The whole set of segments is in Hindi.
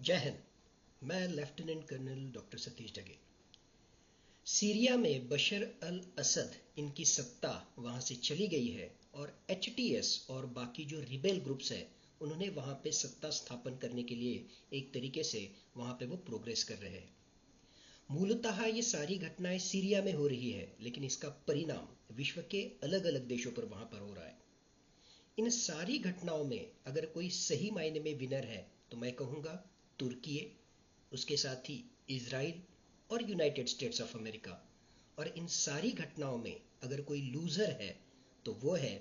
जय हिंद। मैं lieutenant colonel doctor Satish Dage. Syria में बशर अल असद इनकी सत्ता वहां से चली गई है और एचटीएस और बाकी जो रिबेल ग्रुप्स है उन्होंने वहां पे सत्ता स्थापन करने के लिए एक तरीके से वहां पे वो प्रोग्रेस कर रहे हैं। मूलतः ये सारी घटनाएं सीरिया में हो रही है, लेकिन इसका परिणाम विश्व के अलग अलग देशों पर वहां पर हो रहा है। इन सारी घटनाओं में अगर कोई सही मायने में विनर है तो मैं कहूँगा तुर्की है, उसके साथ ही इजराइल और यूनाइटेड स्टेट्स ऑफ अमेरिका। और इन सारी घटनाओं में अगर कोई लूजर है तो वो है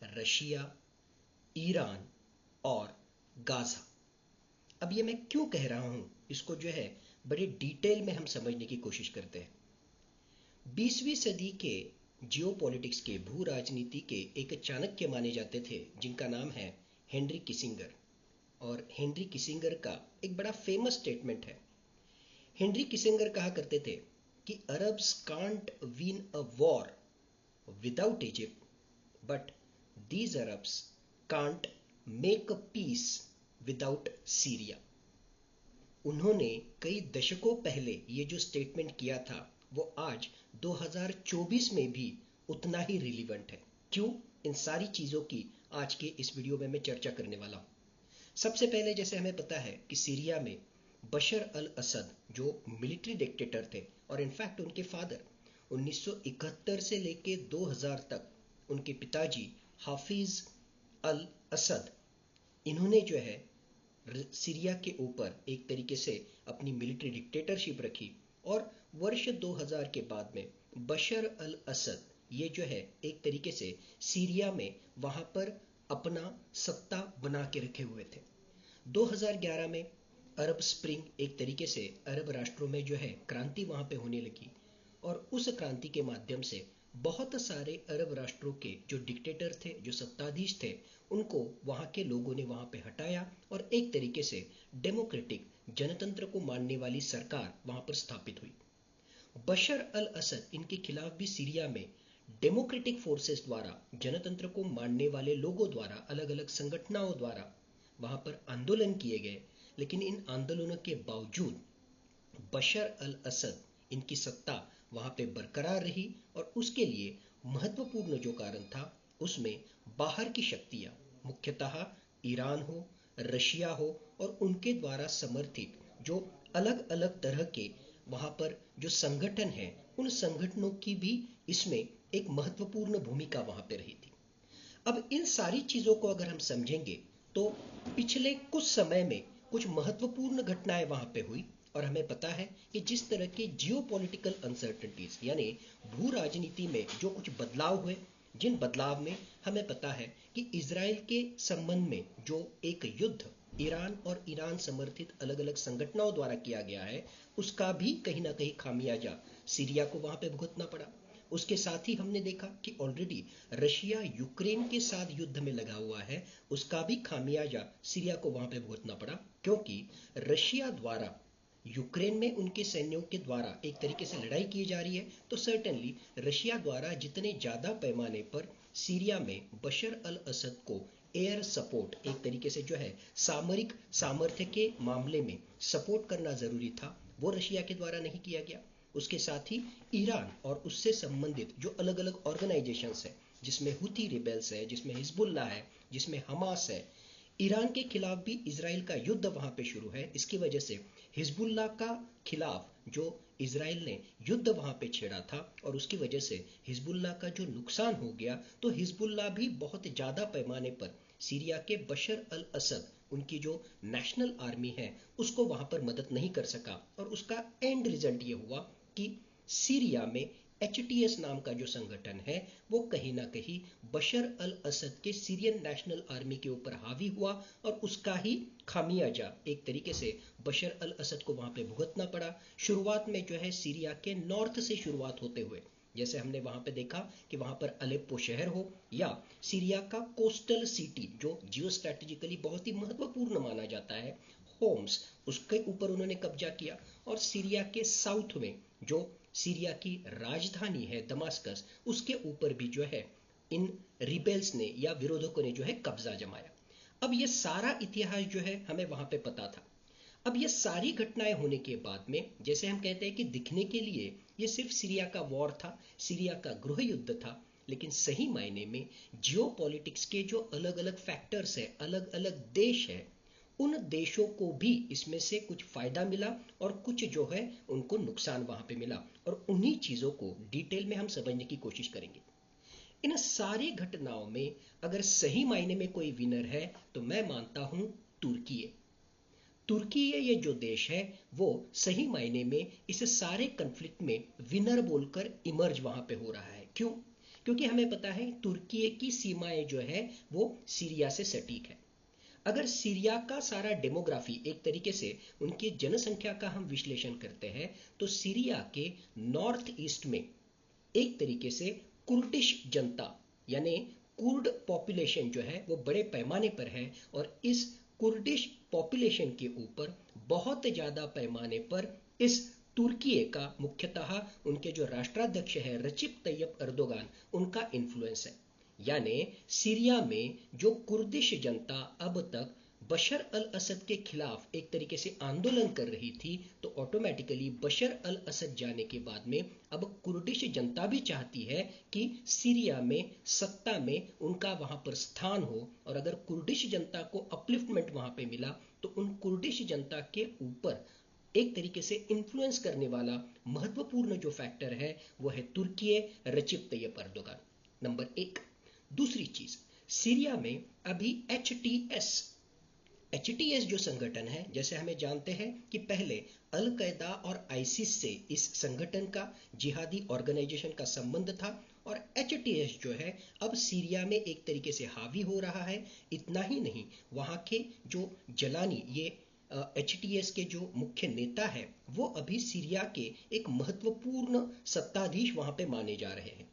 रशिया, ईरान और गाजा। अब ये मैं क्यों कह रहा हूँ, इसको जो है बड़े डिटेल में हम समझने की कोशिश करते हैं। 20वीं सदी के जियोपॉलिटिक्स के भू राजनीति के एक चाणक्य माने जाते थे जिनका नाम है हेनरी किसिंगर। और हेनरी किसिंगर का एक बड़ा फेमस स्टेटमेंट है। हेनरी किसिंगर कहा करते थे कि Arabs can't win a war without Egypt, but these Arabs can't make a peace without Syria. उन्होंने कई दशकों पहले ये जो स्टेटमेंट किया था वो आज 2024 में भी उतना ही रिलीवेंट है। क्यों? इन सारी चीजों की आज के इस वीडियो में मैं चर्चा करने वाला हूं। सबसे पहले जैसे हमें पता है कि सीरिया में बशर अल असद जो मिलिट्री डिक्टेटर थे और इनफैक्ट उनके फादर 1971 से लेके 2000 तक उनके पिताजी हाफिज अल असद, इन्होंने जो है सीरिया के ऊपर एक तरीके से अपनी मिलिट्री डिक्टेटरशिप रखी। और वर्ष 2000 के बाद में बशर अल असद ये जो है एक तरीके से सीरिया में वहां पर अपना सत्ता बना के रखे हुए थे। 2011 में अरब स्प्रिंग एक तरीके से अरब राष्ट्रों में जो है क्रांति वहां पे होने लगी और उस क्रांति के माध्यम से बहुत सारे अरब राष्ट्रों के जो डिक्टेटर थे, जो सत्ताधीश थे, उनको वहां के लोगों ने वहां पे हटाया और एक तरीके से डेमोक्रेटिक जनतंत्र को मानने वाली सरकार वहां पर स्थापित हुई। बशर अल असद इनके खिलाफ भी सीरिया में डेमोक्रेटिक फोर्सेस द्वारा, जनतंत्र को मानने वाले लोगों द्वारा, अलग अलग संगठनों द्वारा वहां पर आंदोलन किए गए। लेकिन इन आंदोलनों के बावजूद बशर अल असद इनकी सत्ता वहां पे बरकरार रही और उसके लिए महत्वपूर्ण जो कारण था उसमें बाहर की शक्तियां, मुख्यतः ईरान हो, रशिया हो और उनके द्वारा समर्थित जो अलग अलग तरह के वहां पर जो संगठन हैं, उन संगठनों की भी इसमें एक महत्वपूर्ण भूमिका वहां पे रही थी। अब इन सारी चीजों को अगर हम समझेंगे तो पिछले कुछ समय में कुछ महत्वपूर्ण घटनाएं वहां पे हुई और हमें पता है कि जिस तरह के जियोपॉलिटिकल अनसर्टेनिटीज यानी भू राजनीति में जो कुछ बदलाव हुए, जिन बदलाव में हमें पता है कि इजराइल के संबंध में जो एक युद्ध ईरान और ईरान समर्थित अलग अलग संगठनों द्वारा किया गया है, उसका भी कहीं ना कहीं खामियाजा सीरिया को वहां पे भुगतना पड़ा। उसके साथ ही हमने देखा कि ऑलरेडी रशिया यूक्रेन के साथ युद्ध में लगा हुआ है, उसका भी खामियाजा सीरिया को वहां पे भुगतना पड़ा, क्योंकि रशिया द्वारा यूक्रेन में उनके सैन्यों के द्वारा एक तरीके से लड़ाई की जा रही है, तो सर्टेनली रशिया द्वारा जितने ज्यादा पैमाने पर सीरिया में बशर अल असद को एयर सपोर्ट, एक तरीके से जो है सामरिक सामर्थ्य के मामले में सपोर्ट करना जरूरी था, वो रशिया के द्वारा नहीं किया गया। उसके साथ ही ईरान और उससे संबंधित जो अलग अलग ऑर्गेनाइजेशंस है, जिसमें हुती रिबेल्स है, जिसमें हिजबुल्लाह है, जिसमें हमास है, ईरान के खिलाफ भी इजराइल का युद्ध वहां पे शुरू है। इसकी वजह से हिजबुल्लाह का खिलाफ जो इजराइल ने युद्ध वहां पे छेड़ा था और उसकी वजह से हिजबुल्लाह का जो नुकसान हो गया, तो हिजबुल्लाह भी बहुत ज्यादा पैमाने पर सीरिया के बशर अल असद, उनकी जो नेशनल आर्मी है, उसको वहां पर मदद नहीं कर सका। और उसका एंड रिजल्ट ये हुआ कि सीरिया में एचटीएस नाम का जो संगठन है वो कहीं ना कहीं बशर अल असद के सीरियन नेशनल आर्मी के ऊपर हावी हुआ और उसका ही खामियाजा एक तरीके से बशर अल असद को वहां पे भुगतना पड़ा। शुरुआत में जो है सीरिया के नॉर्थ से शुरुआत होते हुए, जैसे हमने वहां पे देखा कि वहां पर अलेप्पो शहर हो या सीरिया का कोस्टल सिटी जो जियो स्ट्रेटेजिकली बहुत ही महत्वपूर्ण माना जाता है, होम्स, उसके ऊपर उन्होंने कब्जा किया। और सीरिया के साउथ में जो सीरिया की राजधानी है दमास्कस, उसके ऊपर भी जो है इन रिबेल्स ने या विरोधकों ने जो है कब्जा जमाया। अब ये सारा इतिहास जो है हमें वहां पे पता था। अब ये सारी घटनाएं होने के बाद में, जैसे हम कहते हैं कि दिखने के लिए ये सिर्फ सीरिया का वॉर था, सीरिया का गृह युद्ध था, लेकिन सही मायने में जियोपॉलिटिक्स के जो अलग अलग फैक्टर्स है, अलग अलग देश है, उन देशों को भी इसमें से कुछ फायदा मिला और कुछ जो है उनको नुकसान वहां पे मिला, और उन्हीं चीजों को डिटेल में हम समझने की कोशिश करेंगे। इन सारी घटनाओं में अगर सही मायने में कोई विनर है तो मैं मानता हूं तुर्की है। तुर्की ये जो देश है वो सही मायने में इस सारे कन्फ्लिक्ट में विनर बोलकर इमर्ज वहां पे हो रहा है। क्यों? क्योंकि हमें पता है तुर्की की सीमाएं जो है वो सीरिया से सटीक है। अगर सीरिया का सारा डेमोग्राफी, एक तरीके से उनकी जनसंख्या का हम विश्लेषण करते हैं, तो सीरिया के नॉर्थ ईस्ट में एक तरीके से कुर्दिश जनता यानी कुर्ड पॉपुलेशन जो है वो बड़े पैमाने पर है, और इस कुर्दिश पॉपुलेशन के ऊपर बहुत ज्यादा पैमाने पर इस तुर्की का मुख्यतः उनके जो राष्ट्राध्यक्ष है रचिप तैयब अर्दोगान, उनका इन्फ्लुएंस है। यानी सीरिया में जो कुर्दिश जनता अब तक बशर अल असद के खिलाफ एक तरीके से आंदोलन कर रही थी, तो ऑटोमेटिकली बशर अल असद जाने के बाद में अब कुर्दिश जनता भी चाहती है कि सीरिया में सत्ता में उनका वहां पर स्थान हो, और अगर कुर्दिश जनता को अपलिफ्टमेंट वहां पे मिला तो उन कुर्दिश जनता के ऊपर एक तरीके से इन्फ्लुएंस करने वाला महत्वपूर्ण जो फैक्टर है वो है तुर्की रचिप तैयब अर्दोगान, नंबर एक। दूसरी चीज, सीरिया में अभी एचटीएस जो संगठन है, जैसे हमें जानते हैं कि पहले अल कैदा और आईसिस से इस संगठन का, जिहादी ऑर्गेनाइजेशन का संबंध था, और एचटीएस जो है अब सीरिया में एक तरीके से हावी हो रहा है। इतना ही नहीं, वहां के जो जलानी, ये एचटीएस के जो मुख्य नेता है वो अभी सीरिया के एक महत्वपूर्ण सत्ताधीश वहां पे माने जा रहे हैं।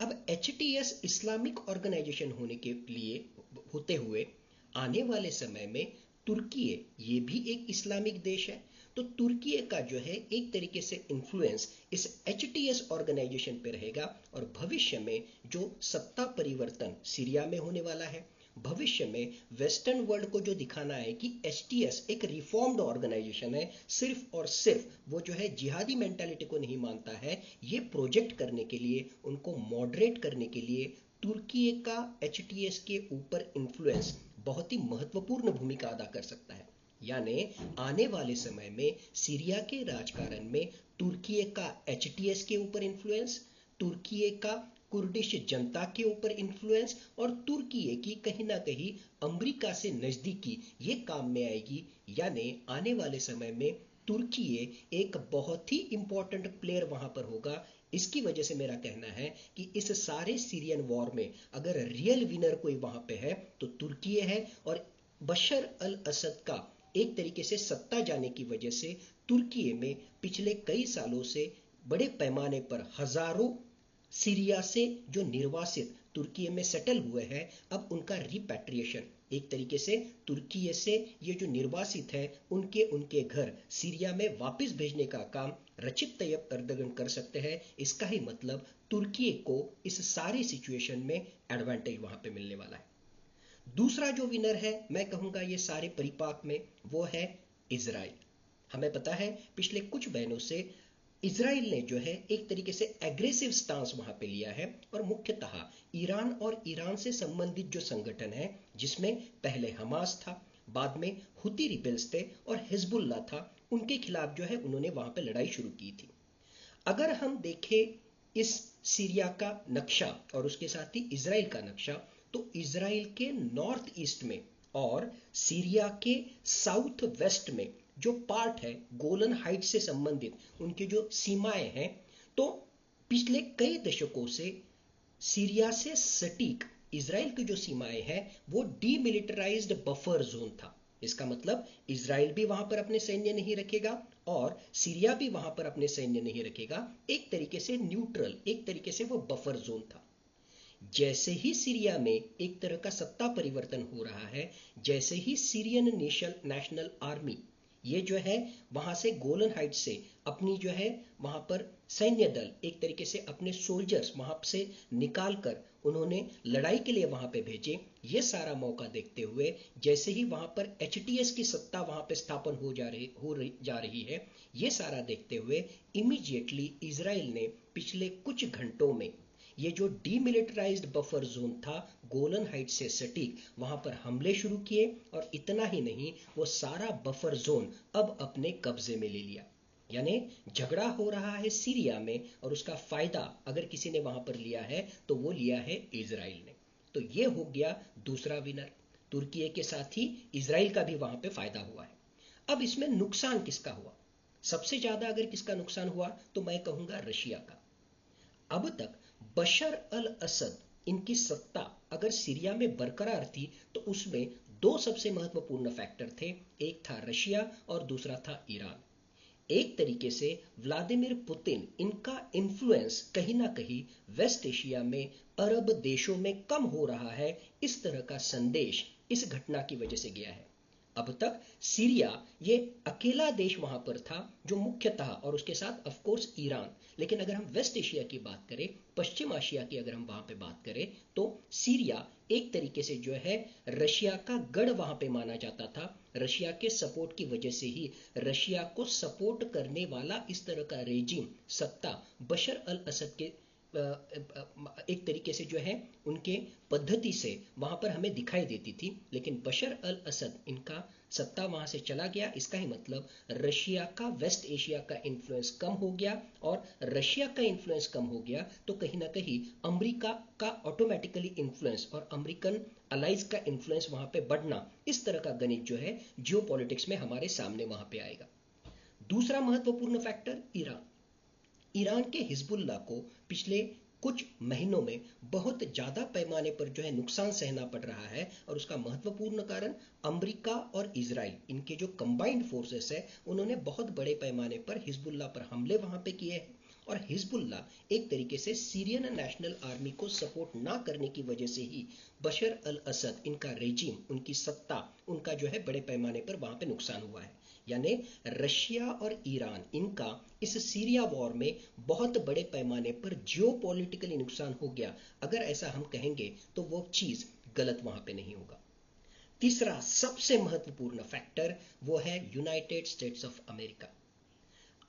अब एचटीएस इस्लामिक ऑर्गेनाइजेशन होने के लिए होते हुए आने वाले समय में तुर्की ये भी एक इस्लामिक देश है, तो तुर्की का जो है एक तरीके से इन्फ्लुएंस इस एचटीएस ऑर्गेनाइजेशन पे रहेगा, और भविष्य में जो सत्ता परिवर्तन सीरिया में होने वाला है, भविष्य में वेस्टर्न वर्ल्ड को जो दिखाना है कि एचटीएस एक रिफॉर्म्ड ऑर्गेनाइजेशन है, सिर्फ और सिर्फ वो जो है जिहादी मेंटालिटी को नहीं मानता है, ये प्रोजेक्ट करने के लिए, उनको मॉडरेट करने के लिए तुर्की का एचटीएस के ऊपर इन्फ्लुएंस बहुत ही महत्वपूर्ण भूमिका अदा कर सकता है। यानी आने वाले समय में सीरिया के राजकारण में तुर्की का एचटीएस के ऊपर इन्फ्लुएंस, तुर्की का कुर्दिश जनता के ऊपर इन्फ्लुएंस, और तुर्की की कहीं ना कहीं अमेरिका से नजदीकी ये काम में आएगी। यानी आने वाले समय में तुर्की एक बहुत ही इंपॉर्टेंट प्लेयर वहां पर होगा। इसकी वजह से मेरा कहना है कि इस सारे सीरियन वॉर में अगर रियल विनर कोई वहां पे है तो तुर्की है, और बशर अल असद का एक तरीके से सत्ता जाने की वजह से तुर्की में पिछले कई सालों से बड़े पैमाने पर हजारों सीरिया से जो निर्वासित तुर्की में सेटल हुए हैं, अब उनका रिपैट्रिएशन, एक तरीके से तुर्की से ये जो निर्वासित है उनके घर सीरिया में वापस भेजने का काम रचिप तैयब अर्दोगन कर सकते हैं। इसका ही मतलब तुर्की को इस सारी सिचुएशन में एडवांटेज वहां पे मिलने वाला है। दूसरा जो विनर है मैं कहूंगा ये सारे परिपाक में, वो है इजराइल। हमें पता है पिछले कुछ महीनों से इजराइल ने जो है एक तरीके से एग्रेसिव स्टांस वहां पे लिया है, और मुख्यतः ईरान और ईरान से संबंधित जो संगठन है, जिसमें पहले हमास था, बाद में हुती रिबेल्स थे और हिजबुल्लाह था, उनके खिलाफ जो है उन्होंने वहां पे लड़ाई शुरू की थी। अगर हम देखें इस सीरिया का नक्शा और उसके साथ ही इजराइल का नक्शा, तो इजराइल के नॉर्थ ईस्ट में और सीरिया के साउथ वेस्ट में जो पार्ट है गोलन हाइट से संबंधित उनकी जो सीमाएं हैं, तो पिछले कई दशकों से सीरिया से सटीक इजराइल की जो सीमाएं हैं वो डीमिलिटराइज्ड बफर जोन था। इसका मतलब इजराइल भी वहां पर अपने सैन्य नहीं रखेगा और सीरिया भी वहां पर अपने सैन्य नहीं रखेगा, एक तरीके से न्यूट्रल, एक तरीके से वो बफर जोन था। जैसे ही सीरिया में एक तरह का सत्ता परिवर्तन हो रहा है, जैसे ही सीरियन नेशनल आर्मी ये जो है वहां से गोलन हाइट्स से अपनी जो है वहां पर सैन्य दल एक तरीके से अपने सोल्जर्स वहां से निकाल कर उन्होंने लड़ाई के लिए वहां पे भेजे। ये सारा मौका देखते हुए जैसे ही वहां पर एचटीएस की सत्ता वहां पे स्थापन जा रही है, ये सारा देखते हुए इमीडिएटली इजराइल ने पिछले कुछ घंटों में ये जो डीमिलिटराइज्ड बफर जोन था गोलन हाइट से सटीक, वहां पर हमले शुरू किए और इतना ही नहीं, वो सारा बफर जोन अब अपने कब्जे में ले लिया। यानी झगड़ा हो रहा है सीरिया में और उसका फायदा अगर किसी ने वहां पर लिया है तो वो लिया है इजराइल ने। तो ये हो गया दूसरा विनर। तुर्की के साथ ही इजराइल का भी वहां पे फायदा हुआ है। अब इसमें नुकसान किसका हुआ? सबसे ज्यादा अगर किसका नुकसान हुआ तो मैं कहूंगा रशिया का। अब तक बशर अल असद इनकी सत्ता अगर सीरिया में बरकरार थी तो उसमें दो सबसे महत्वपूर्ण फैक्टर थे, एक था रशिया और दूसरा था ईरान। एक तरीके से व्लादिमीर पुतिन इनका इन्फ्लुएंस कहीं ना कहीं वेस्ट एशिया में अरब देशों में कम हो रहा है, इस तरह का संदेश इस घटना की वजह से गया है। अब तक सीरिया ये अकेला देश वहां पर था जो मुख्यतः, और उसके साथ ऑफ कोर्स ईरान, लेकिन अगर हम वेस्ट एशिया की बात करें, पश्चिम एशिया की अगर हम वहां पे बात करें, तो सीरिया एक तरीके से जो है रशिया का गढ़ वहां पे माना जाता था। रशिया के सपोर्ट की वजह से ही रशिया को सपोर्ट करने वाला इस तरह का रेजिम, सत्ता बशर अल असद के एक तरीके से जो है उनके पद्धति से वहां पर हमें दिखाई देती थी। लेकिन बशर अल असद इनका सत्ता वहां से चला गया, इसका ही मतलब रशिया का वेस्ट एशिया का इन्फ्लुएंस कम हो गया, और रशिया का इन्फ्लुएंस कम हो गया तो कहीं ना कहीं अमेरिका का ऑटोमेटिकली इन्फ्लुएंस और अमेरिकन अलाइज का इन्फ्लुएंस वहां पे बढ़ना, इस तरह का गणित जो है जियोपॉलिटिक्स में हमारे सामने वहां पे आएगा। दूसरा महत्वपूर्ण फैक्टर ईरान। ईरान के हिजबुल्ला को पिछले कुछ महीनों में बहुत ज्यादा पैमाने पर जो है नुकसान सहना पड़ रहा है, और उसका महत्वपूर्ण कारण अमेरिका और इजराइल इनके जो कंबाइंड फोर्सेस है उन्होंने बहुत बड़े पैमाने पर हिजबुल्ला पर हमले वहां पे किए हैं। और हिजबुल्ला एक तरीके से सीरियन नेशनल आर्मी को सपोर्ट ना करने की वजह से ही बशर अल असद इनका रेजिम, उनकी सत्ता, उनका जो है बड़े पैमाने पर वहां पे नुकसान हुआ है। यानी रशिया और ईरान इनका इस सीरिया वॉर में बहुत बड़े पैमाने पर जियोपॉलिटिकली नुकसान हो गया। अगर ऐसा हम कहेंगे तो वो चीज गलत वहां पे नहीं होगा। तीसरा सबसे महत्वपूर्ण फैक्टर वो है यूनाइटेड स्टेट्स ऑफ अमेरिका।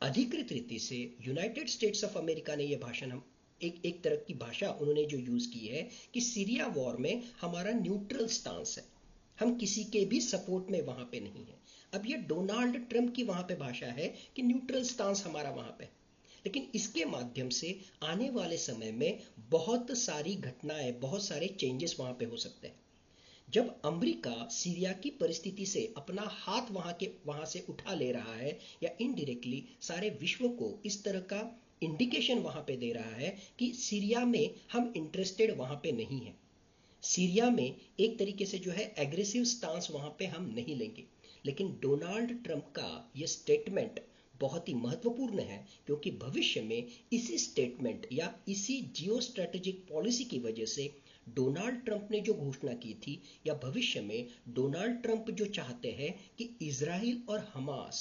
अधिकृत रीति से यूनाइटेड स्टेट्स ऑफ अमेरिका ने यह भाषण हम एक तरह की भाषा उन्होंने जो यूज की है कि सीरिया वॉर में हमारा न्यूट्रल स्टांस है, हम किसी के भी सपोर्ट में वहां पे नहीं है। अब ये डोनाल्ड ट्रंप की वहां पे भाषा है कि न्यूट्रल स्टांस हमारा वहां पे, लेकिन इसके माध्यम से आने वाले समय में बहुत सारी घटनाएं, बहुत सारे चेंजेस वहां पे हो सकते हैं। जब अमेरिका सीरिया की परिस्थिति से अपना हाथ वहां से उठा ले रहा है, या इनडायरेक्टली सारे विश्व को इस तरह का इंडिकेशन वहां पे दे रहा है कि सीरिया में हम इंटरेस्टेड वहां पे नहीं है, सीरिया में एक तरीके से जो है एग्रेसिव स्टांस वहां पे हम नहीं लेंगे। लेकिन डोनाल्ड ट्रंप का यह स्टेटमेंट बहुत ही महत्वपूर्ण है, क्योंकि भविष्य में इसी स्टेटमेंट या इसी जियो स्ट्रेटेजिक पॉलिसी की वजह से डोनाल्ड ट्रंप ने जो घोषणा की थी, या भविष्य में डोनाल्ड ट्रंप जो चाहते हैं कि इजराइल और हमास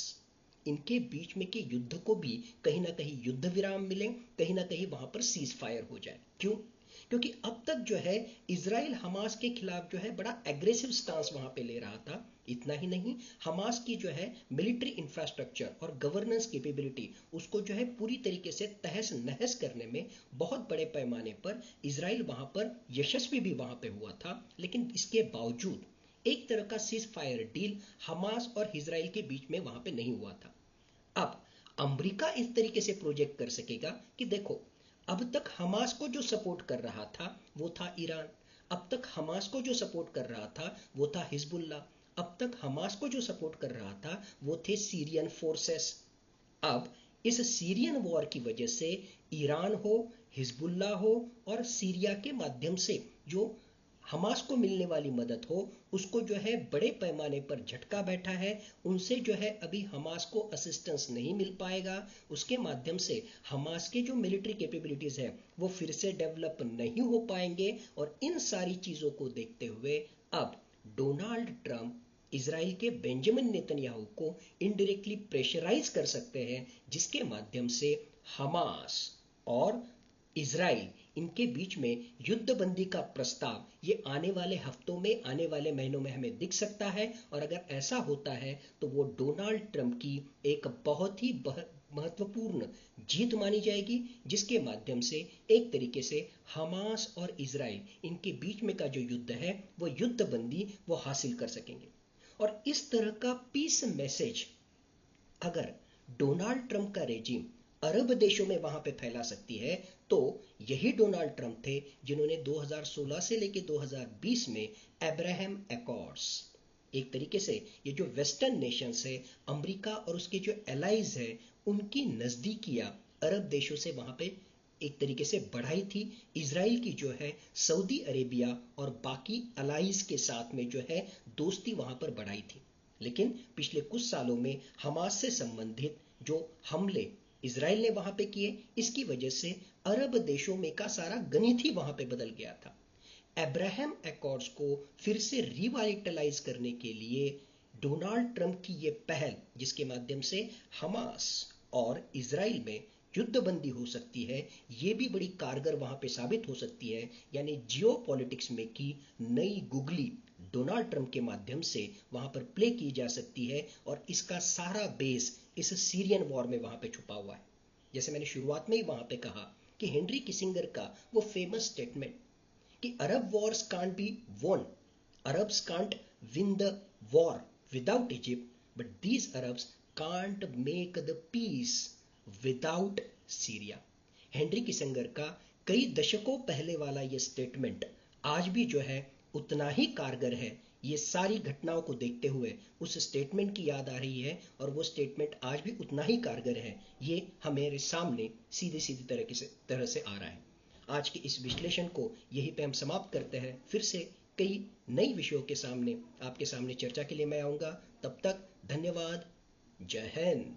इनके बीच में के युद्ध को भी कहीं ना कहीं युद्ध विराम मिले, कहीं ना कहीं वहां पर सीज फायर हो जाए। क्यों? क्योंकि अब तक जो है इजराइल हमास के खिलाफ जो है बड़ा एग्रेसिव स्टांस वहां पे ले रहा था। इतना ही नहीं, हमास की जो है मिलिट्री इंफ्रास्ट्रक्चर और गवर्नेंस कैपेबिलिटी, उसको जो है पूरी तरीके से तहस नहस करने में बहुत बड़े पैमाने पर इजराइल वहां पर यशस्वी भी वहां पे हुआ था। लेकिन इसके बावजूद एक तरह का सीज फायर डील हमास और इजराइल के बीच में वहां पे नहीं हुआ था। अब अमेरिका इस तरीके से प्रोजेक्ट कर सकेगा कि देखो, अब तक हमास को जो सपोर्ट कर रहा था वो था ईरान, अब तक हमास को जो सपोर्ट कर रहा था वो था हिजबुल्ला, अब तक हमास को जो सपोर्ट कर रहा था वो थे सीरियन फोर्सेस। अब इस सीरियन वॉर की वजह से ईरान हो, हिजबुल्ला हो, और सीरिया के माध्यम से जो हमास को मिलने वाली मदद हो, उसको जो है बड़े पैमाने पर झटका बैठा है। उनसे जो है अभी हमास को असिस्टेंस नहीं मिल पाएगा, उसके माध्यम से हमास के जो मिलिट्री कैपेबिलिटीज है वो फिर से डेवलप नहीं हो पाएंगे। और इन सारी चीजों को देखते हुए अब डोनाल्ड ट्रंप इजराइल के बेंजामिन नेतन्याहू को इनडायरेक्टली प्रेशराइज कर सकते हैं, जिसके माध्यम से हमास और इजराइल इनके बीच में युद्ध बंदी का प्रस्ताव ये आने वाले हफ्तों में, आने वाले महीनों में हमें दिख सकता है। और अगर ऐसा होता है तो वो डोनाल्ड ट्रंप की एक बहुत ही महत्वपूर्ण जीत मानी जाएगी, जिसके माध्यम से एक तरीके से हमास और इजराइल इनके बीच में का जो युद्ध है वो युद्ध बंदी वो हासिल कर सकेंगे। और इस तरह का पीस मैसेज अगर डोनाल्ड ट्रंप का रेजिम अरब देशों में वहां पे फैला सकती है, तो यही डोनाल्ड ट्रंप थे जिन्होंने 2016 से लेकर 2020 में अब्राहम अकॉर्ड्स, एक तरीके से ये जो वेस्टर्न नेशंस है, अमेरिका और उसके जो एलाइज है, उनकी नजदीकियां अरब देशों से वहां पे एक तरीके से बढ़ाई थी। इजराइल की जो है सऊदी अरेबिया और बाकी अलाइज के साथ में जो है दोस्ती वहां पर बढ़ाई थी। लेकिन पिछले कुछ सालों में हमास से संबंधित जो हमले इजराइल ने वहां पे किए, इसकी वजह से अरब देशों में का सारा गणित ही वहां पे बदल गया था। अब्राहम अकॉर्ड्स को फिर से रिवाइटलाइज करने के लिए डोनाल्ड ट्रंप की ये पहल, जिसके माध्यम से हमास और इजराइल में युद्ध बंदी हो सकती है, ये भी बड़ी कारगर वहां पे साबित हो सकती है। यानी जियो पॉलिटिक्स में की नई गुगली डोनाल्ड ट्रंप के माध्यम से वहां पर प्ले की जा सकती है, और इसका सारा बेस इस सीरियन वॉर में वहां पे छुपा हुआ है। जैसे मैंने शुरुआत में ही वहां पे कहा कि हेनरी किसिंगर का वो फेमस स्टेटमेंट कि Arab wars can't be won, Arabs can't win the war without Egypt, but these Arabs can't make the peace without Syria. Henry Kissinger का कई दशकों पहले वाला ये स्टेटमेंट आज भी जो है उतना ही कारगर है। ये सारी घटनाओं को देखते हुए उस स्टेटमेंट की याद आ रही है, और वो स्टेटमेंट आज भी उतना ही कारगर है। ये हमारे सामने सीधी सीधी तरह से आ रहा है। आज के इस विश्लेषण को यहीं पे हम समाप्त करते हैं। फिर से कई नई विषयों के सामने आपके सामने चर्चा के लिए मैं आऊंगा। तब तक धन्यवाद। जय हिंद।